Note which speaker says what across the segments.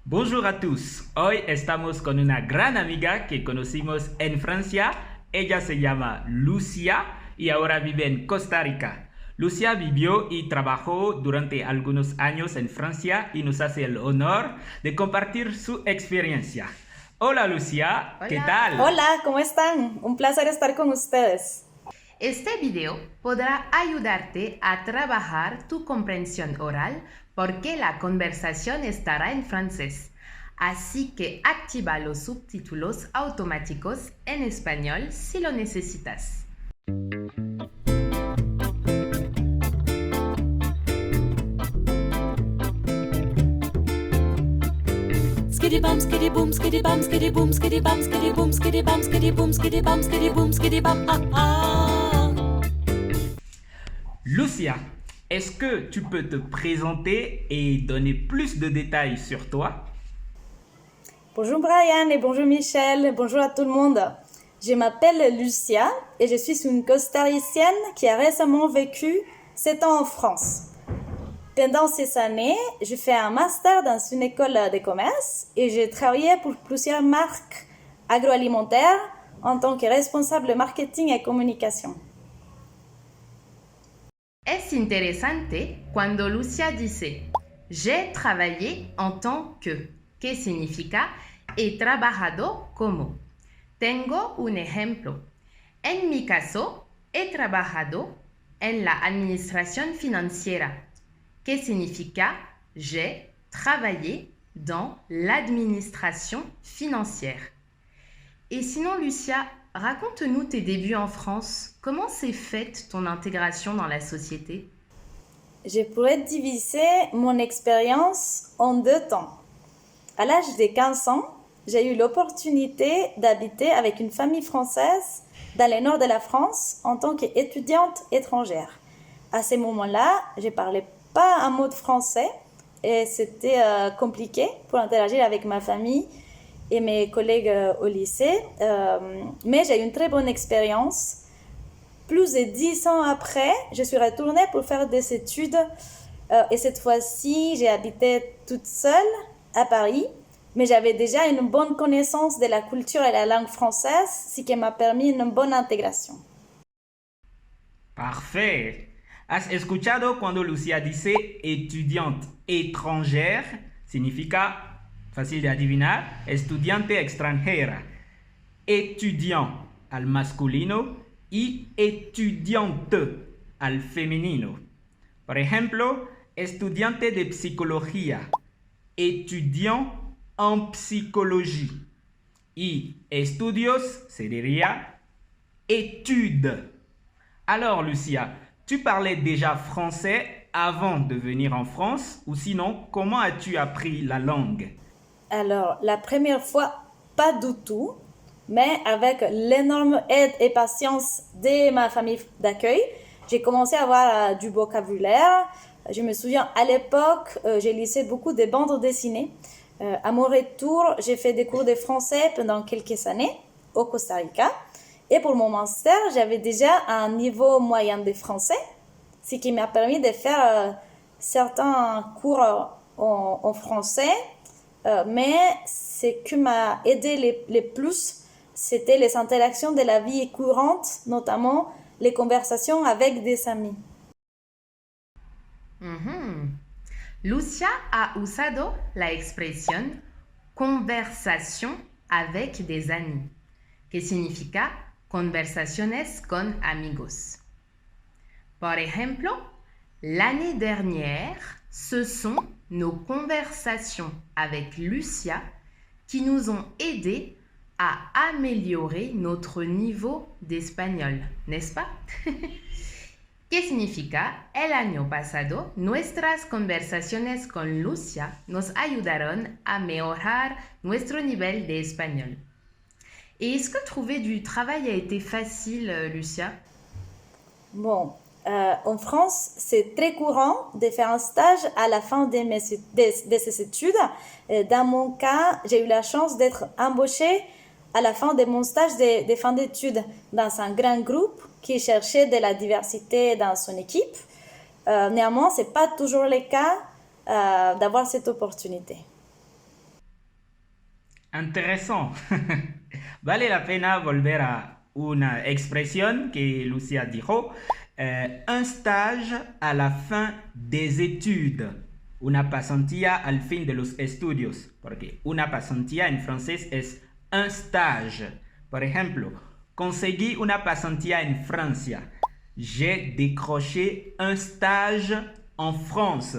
Speaker 1: Bonjour a todos. Hoy estamos con una gran amiga que conocimos en Francia. Ella se llama Lucia y ahora vive en Costa Rica. Lucia vivió y trabajó durante algunos años en Francia y nos hace el honor de compartir su experiencia. Hola Lucia, ¿qué tal?
Speaker 2: Hola, ¿cómo están? Un placer estar con ustedes.
Speaker 3: Este video podrá ayudarte a trabajar tu comprensión oral porque la conversación estará en francés. Así que activa los subtítulos automáticos en español si lo necesitas.
Speaker 4: Skitty bum, skitty boom, skitty bum, skitty boom, skitty bum, skitty boom, skitty bum, skitty boom, skitty bum, skitty boom, skitty bum, ah ah.
Speaker 1: Lucia, est-ce que tu peux te présenter et donner plus de détails sur toi?
Speaker 2: Bonjour Brian et bonjour Michel, bonjour à tout le monde. Je m'appelle Lucia et je suis une costaricienne qui a récemment vécu 7 ans en France. Pendant ces années, je fais un master dans une école de commerce et j'ai travaillé pour plusieurs marques agroalimentaires en tant que responsable marketing et communication.
Speaker 3: Es interesante cuando Lucia dice, j'ai travaillé en tant que significa he trabajado como. Tengo un ejemplo. En mi caso, he trabajado en la administración financiera, que significa j'ai travaillé dans l'administration financière. Et sinon, Lucia, raconte-nous tes débuts en France. Comment s'est faite ton intégration dans la société?
Speaker 2: Je pourrais diviser mon expérience en 2 temps. À l'âge de 15 ans, j'ai eu l'opportunité d'habiter avec une famille française dans le nord de la France en tant qu'étudiante étrangère. À ce moment-là, je ne parlais pas un mot de français et c'était compliqué pour interagir avec ma famille et mes collègues au lycée. Mais j'ai eu une très bonne expérience. Plus de 10 ans après, je suis retournée pour faire des études et cette fois-ci, j'ai habité toute seule à Paris, mais j'avais déjà une bonne connaissance de la culture et la langue française, ce qui m'a permis une bonne intégration.
Speaker 1: Parfait. ¿Has escuchado cuando Lucia dice estudiante extranjera? Significa, fácil de adivinar, estudiante extranjera. Étudiant al masculino y estudiante al femenino. Por ejemplo, estudiante de psicología, étudiant en psychologie. Y estudios se diría études. Alors, Lucia, tu parlais déjà français avant de venir en France ou sinon, comment as-tu appris la langue?
Speaker 2: Alors, la première fois, pas du tout, mais avec l'énorme aide et patience de ma famille d'accueil, j'ai commencé à avoir du vocabulaire. Je me souviens, à l'époque, j'ai lisé beaucoup de bandes dessinées. À mon retour, j'ai fait des cours de français pendant quelques années au Costa Rica. Et pour mon master, j'avais déjà un niveau moyen de français, ce qui m'a permis de faire certains cours en français. Mais ce qui m'a aidé le plus, c'était les interactions de la vie courante, notamment les conversations avec des amis.
Speaker 3: Lucia ha usado la expresión conversación avec des amis, que significa conversaciones con amigos. Por ejemplo, l'année dernière, ce sont nos conversations avec Lucia qui nous ont aidés à améliorer notre niveau d'espagnol, n'est-ce pas? ¿Qué significa? El año pasado, nuestras conversaciones con Lucia nos ayudaron a mejorar nuestro nivel de espagnol. Et est-ce que trouver du travail a été facile, Lucia?
Speaker 2: Bon, en France, c'est très courant de faire un stage à la fin de ses études. Dans mon cas, j'ai eu la chance d'être embauchée à la fin de mon stage de fin d'études dans un grand groupe qui cherchait de la diversité dans son équipe. Néanmoins, ce n'est pas toujours le cas d'avoir cette opportunité.
Speaker 1: Interesante. Vale la pena volver a una expresión que Lucia dijo. Un stage a la fin des études. Una pasantía al fin de los estudios. Porque una pasantía en francés es un stage. Por ejemplo, conseguí una pasantía en Francia. J'ai décroché un stage en France.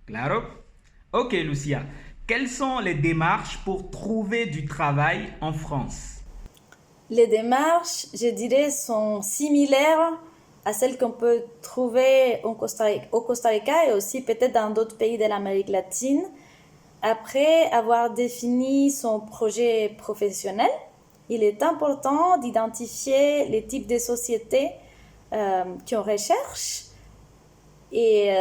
Speaker 1: Claro? Ok, Lucia. Quelles sont les démarches pour trouver du travail en France?
Speaker 2: Les démarches, je dirais, sont similaires à celles qu'on peut trouver au Costa Rica et aussi peut-être dans d'autres pays de l'Amérique latine. Après avoir défini son projet professionnel, il est important d'identifier les types de sociétés qu'on recherche. Et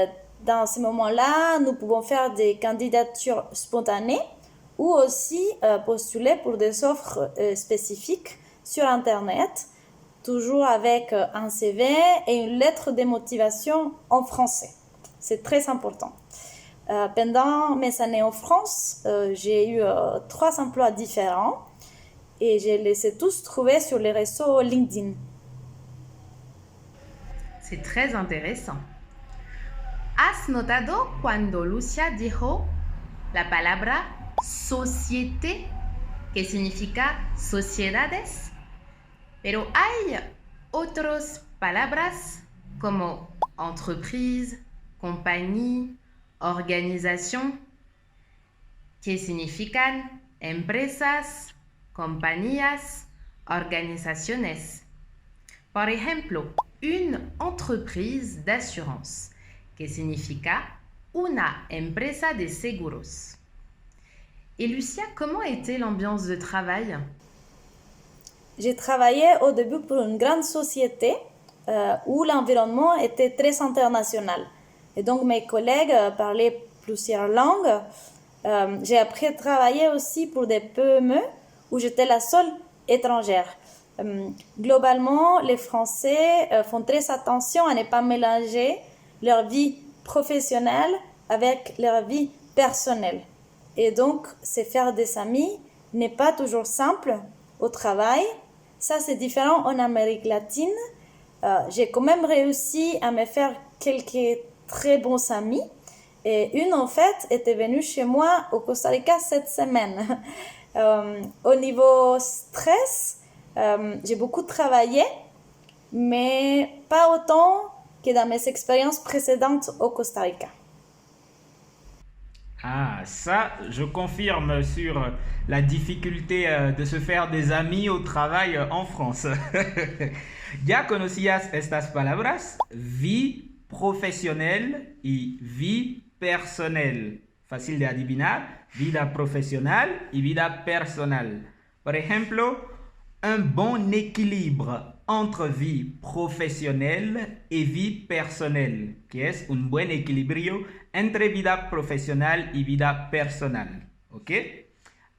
Speaker 2: dans ce moment-là, nous pouvons faire des candidatures spontanées ou aussi postuler pour des offres spécifiques sur Internet, toujours avec un CV et une lettre de motivation en français. C'est très important. Pendant mes années en France, j'ai eu 3 emplois différents et je les ai tous trouvés sur les réseaux LinkedIn.
Speaker 3: C'est très intéressant. ¿Has notado cuando Lucia dijo la palabra société, que significa sociedades? Pero hay otras palabras como entreprise, compagnie, organisation, que significan empresas, compañías, organizaciones. Por ejemplo, une entreprise d'assurance, que significa una empresa de seguros. Et Lucia, comment était l'ambiance de travail?
Speaker 2: J'ai travaillé au début pour une grande société où l'environnement était très international. Et donc mes collègues parlaient plusieurs langues. J'ai appris à travailler aussi pour des PME où j'étais la seule étrangère. Globalement, les Français font très attention à ne pas mélanger leur vie professionnelle avec leur vie personnelle. Et donc, se faire des amis n'est pas toujours simple au travail. Ça, c'est différent en Amérique latine. J'ai quand même réussi à me faire quelques très bons amis. Et une, en fait, était venue chez moi au Costa Rica cette semaine. Au niveau stress, j'ai beaucoup travaillé, mais pas autant que dans mes expériences précédentes au Costa Rica.
Speaker 1: Ah, ça, je confirme sur la difficulté de se faire des amis au travail en France. ¿Ya conocías estas palabras? Vie professionnelle y vie personnelle. Fácil de adivinar. Vida profesional y vida personal. Por ejemplo, un bon équilibre entre vie professionnelle et vie personnelle, que es un buen equilibrio entre vida profesional y vida personal. ¿Ok?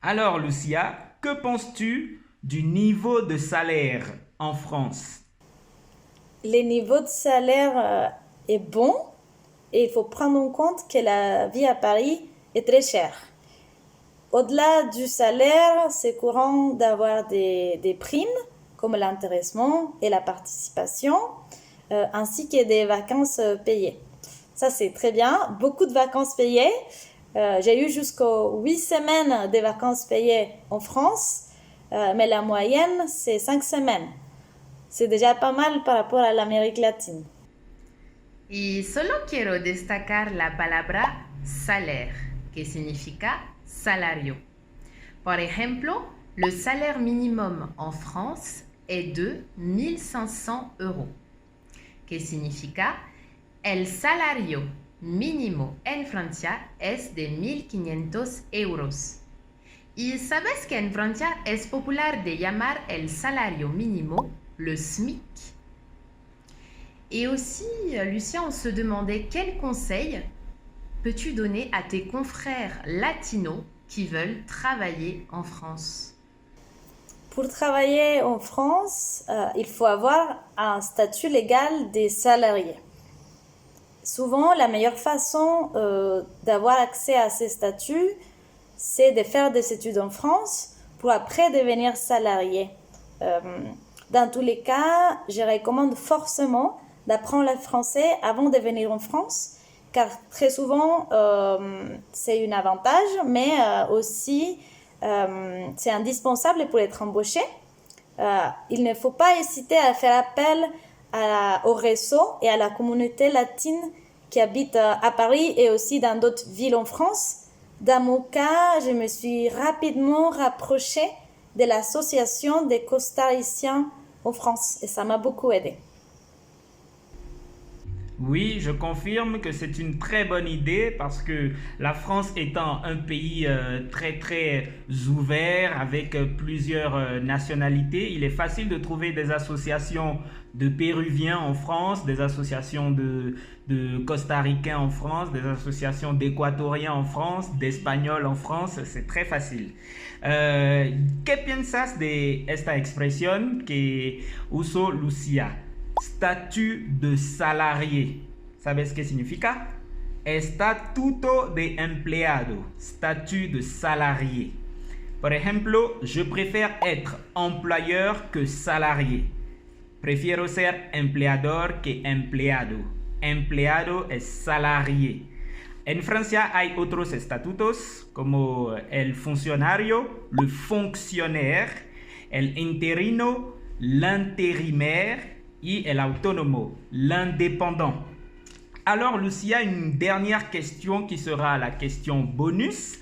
Speaker 1: Alors, Lucia, que penses-tu du niveau de salaire en France?
Speaker 2: Le niveau de salaire est bon et il faut prendre en compte que la vie à Paris est très chère. Au-delà du salaire, c'est courant d'avoir des primes comme l'intéressement et la participation, ainsi que des vacances payées. Ça, c'est très bien. Beaucoup de vacances payées. J'ai eu jusqu'aux 8 semaines de vacances payées en France, mais la moyenne, c'est 5 semaines. C'est déjà pas mal par rapport à l'Amérique latine.
Speaker 3: Y solo quiero destacar la palabra salaire, que significa salario. Por ejemplo, le salaire minimum en France est de 1.500 euros, que significa el salario mínimo en Francia es de 1.500 euros. Y sabes que en Francia es popular de llamar el salario mínimo le SMIC. Et aussi, Lucien, on se demandait quel conseil peux-tu donner à tes confrères latinos qui veulent travailler en France?
Speaker 2: Pour travailler en France, il faut avoir un statut légal des salariés. Souvent, la meilleure façon d'avoir accès à ces statuts, c'est de faire des études en France pour après devenir salarié. Dans tous les cas, je recommande forcément d'apprendre le français avant de venir en France, car très souvent, c'est un avantage, mais aussi c'est indispensable pour être embauché. Il ne faut pas hésiter à faire appel au réseau et à la communauté latine qui habite à Paris et aussi dans d'autres villes en France. Dans mon cas, je me suis rapidement rapprochée de l'association des costariciens en France et ça m'a beaucoup aidé.
Speaker 1: Oui, je confirme que c'est une très bonne idée parce que la France étant un pays très très ouvert avec plusieurs nationalités, il est facile de trouver des associations de Péruviens en France, des associations de Costaricains en France, des associations d'Équatoriens en France, d'Espagnols en France, c'est très facile. ¿Qué piensas de esta expresión que usó Lucía? Statut de salarié. ¿Sabes qué significa? Estatuto de empleado. Statut de salarié. Por ejemplo, je préfère être employeur que salarié. Prefiero ser empleador que empleado. Empleado es salarié. En Francia hay otros estatutos como el funcionario, le fonctionnaire, el interino, l'intérimaire et l'autonomo, l'indépendant. Alors, Lucia, une dernière question qui sera la question bonus.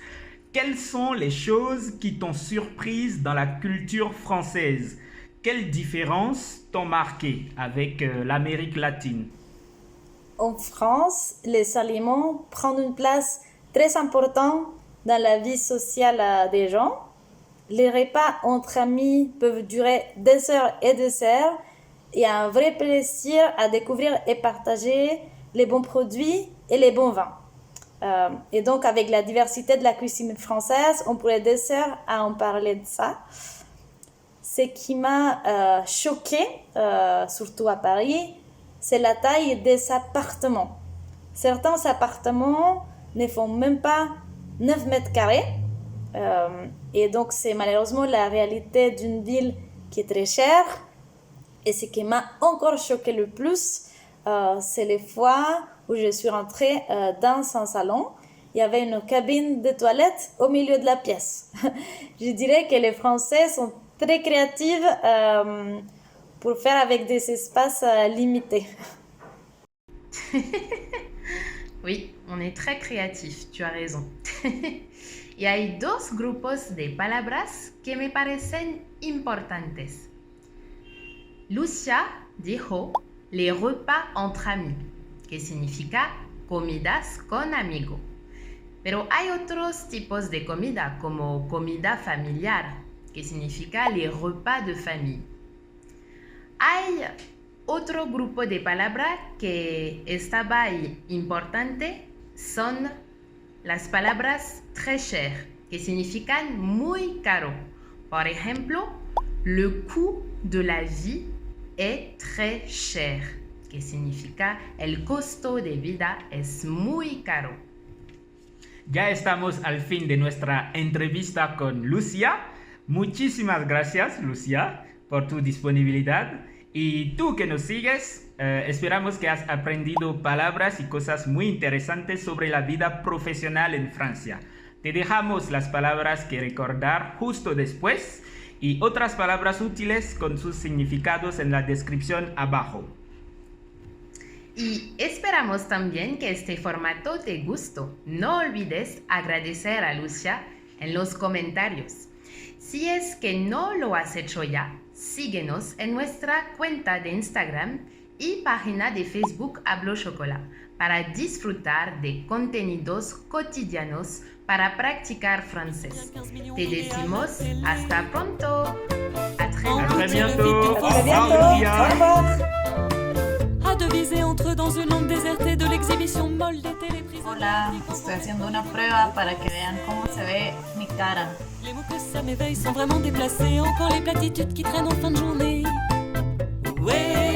Speaker 1: Quelles sont les choses qui t'ont surprise dans la culture française? Quelles différences t'ont marqué avec l'Amérique latine?
Speaker 2: En France, les aliments prennent une place très importante dans la vie sociale des gens. Les repas entre amis peuvent durer des heures et des heures. Il y a un vrai plaisir à découvrir et partager les bons produits et les bons vins. Et donc, avec la diversité de la cuisine française, on pourrait des heures à en parler de ça. Ce qui m'a choqué, surtout à Paris, c'est la taille des appartements. Certains appartements ne font même pas 9 mètres carrés. Et donc, c'est malheureusement la réalité d'une ville qui est très chère. Et ce qui m'a encore choqué le plus, c'est les fois où je suis rentrée dans un salon. Il y avait une cabine de toilette au milieu de la pièce. Je dirais que les Français sont très créatifs pour faire avec des espaces limités.
Speaker 3: Oui, on est très créatifs, tu as raison. Y hay dos grupos de palabras que me parecen importantes. Lucia dijo les repas entre amis, que significa comidas con amigo. Pero hay otros tipos de comida, como comida familiar, que significa les repas de famille. Hay otro grupo de palabras que estaba importante, son las palabras très chères, que significan muy caro. Por ejemplo, le coût de la vie est très cher, que significa el costo de vida es muy caro.
Speaker 1: Ya estamos al fin de nuestra entrevista con Lucia. Muchísimas gracias, Lucia, por tu disponibilidad. Y tú que nos sigues, esperamos que has aprendido palabras y cosas muy interesantes sobre la vida profesional en Francia. Te dejamos las palabras que recordar justo después y otras palabras útiles con sus significados en la descripción abajo.
Speaker 3: Y esperamos también que este formato te gustó. No olvides agradecer a Lucia en los comentarios. Si es que no lo has hecho ya, síguenos en nuestra cuenta de Instagram y página de Facebook Hablo Chocolat para disfrutar de contenidos cotidianos para practicar francés. Te decimos hasta pronto. À très
Speaker 1: bientôt.
Speaker 2: À très bientôt. Au revoir.
Speaker 4: À deviser entre dans une langue désertée de l'exhibition molle des téléprises.
Speaker 5: Hola, estoy haciendo una prueba para que vean cómo se ve mi cara.
Speaker 4: Les mots que ça m'éveille sont vraiment déplacés. Encore les platitudes qui traînent en fin de journée. Ouais.